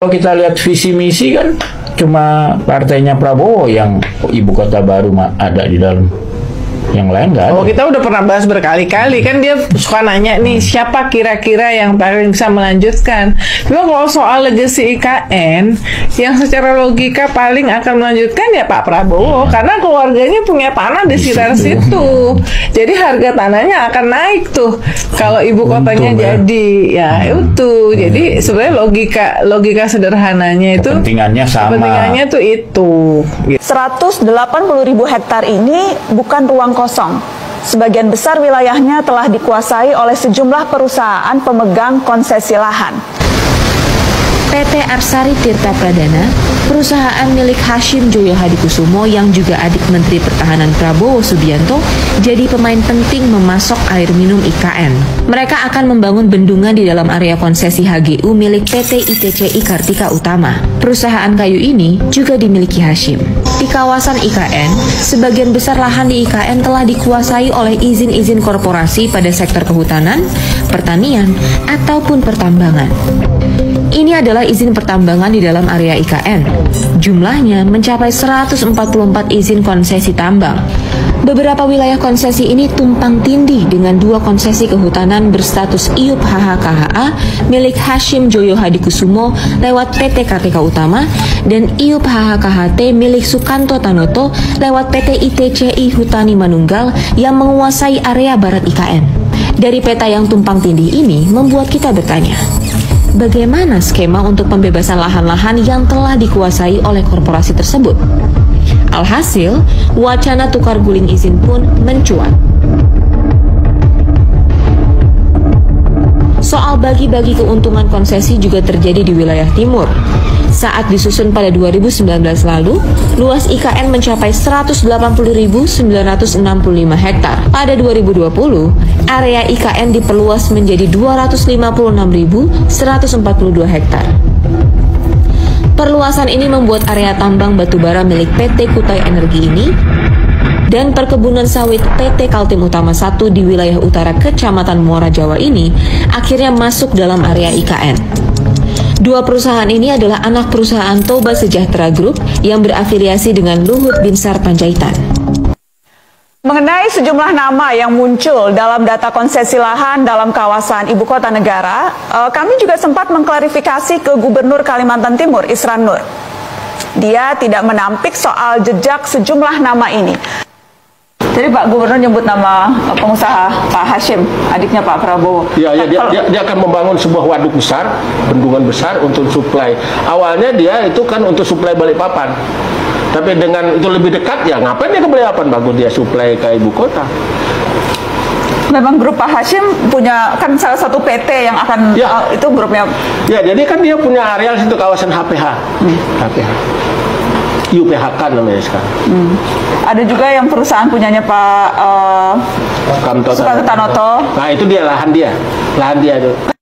Kalau kita lihat visi misi kan cuma partainya Prabowo yang ibu kota baru ada di dalam. Yang lain nggak ada. Oh, kita udah pernah bahas berkali-kali kan, dia suka nanya nih siapa kira-kira yang paling bisa melanjutkan. Cuma kalau soal legacy IKN yang secara logika paling akan melanjutkan ya Pak Prabowo, karena keluarganya punya tanah di sekitar situ. Jadi harga tanahnya akan naik tuh kalau ibu kotanya jadi itu. Jadi sebenarnya logika sederhananya itu kepentingannya sama. Kepentingannya tuh itu. 180.000 hektar ini bukan ruang kosong. Sebagian besar wilayahnya telah dikuasai oleh sejumlah perusahaan pemegang konsesi lahan. PT Arsari Tirta Pradana, perusahaan milik Hashim Joyo Hadikusumo yang juga adik Menteri Pertahanan Prabowo Subianto, jadi pemain penting memasok air minum IKN. Mereka akan membangun bendungan di dalam area konsesi HGU milik PT ITCI Kartika Utama. Perusahaan kayu ini juga dimiliki Hashim. Di kawasan IKN, sebagian besar lahan di IKN telah dikuasai oleh izin-izin korporasi pada sektor kehutanan, pertanian, ataupun pertambangan. Ini adalah izin pertambangan di dalam area IKN. Jumlahnya mencapai 144 izin konsesi tambang. Beberapa wilayah konsesi ini tumpang tindih dengan 2 konsesi kehutanan berstatus IUP HHKHA milik Hashim Joyo Hadikusumo lewat PT Kartika Utama dan IUP HHKHT milik Sukanto Tanoto lewat PT ITCI Hutani Manunggal yang menguasai area barat IKN. Dari peta yang tumpang tindih ini membuat kita bertanya, bagaimana skema untuk pembebasan lahan-lahan yang telah dikuasai oleh korporasi tersebut? Alhasil, wacana tukar guling izin pun mencuat. Soal bagi-bagi keuntungan konsesi juga terjadi di wilayah timur. Saat disusun pada 2019 lalu, luas IKN mencapai 180.965 hektar. Pada 2020, area IKN diperluas menjadi 256.142 hektar. Perluasan ini membuat area tambang batubara milik PT Kutai Energi ini dan perkebunan sawit PT Kaltim Utama 1 di wilayah utara Kecamatan Muara Jawa ini akhirnya masuk dalam area IKN. 2 perusahaan ini adalah anak perusahaan Toba Sejahtera Group yang berafiliasi dengan Luhut Binsar Panjaitan. Mengenai sejumlah nama yang muncul dalam data konsesi lahan dalam kawasan ibu kota negara, kami juga sempat mengklarifikasi ke Gubernur Kalimantan Timur, Isran Nur. Dia tidak menampik soal jejak sejumlah nama ini. Jadi Pak Gubernur nyebut nama pengusaha Pak Hashim, adiknya Pak Prabowo. Dia akan membangun sebuah waduk besar, bendungan besar untuk suplai. Awalnya dia itu kan untuk suplai Balikpapan. Tapi dengan itu lebih dekat, ya ngapain dia ke Balikpapan? Bagus dia suplai ke ibu kota. Memang grup Pak Hashim punya kan salah satu PT yang akan itu grupnya. Ya, jadi kan dia punya areal situ kawasan HPH. HPH. UPHK namanya sekarang. Ada juga yang perusahaan punyanya Pak Sukanto Tanoto. Nah, itu dia lahan dia itu.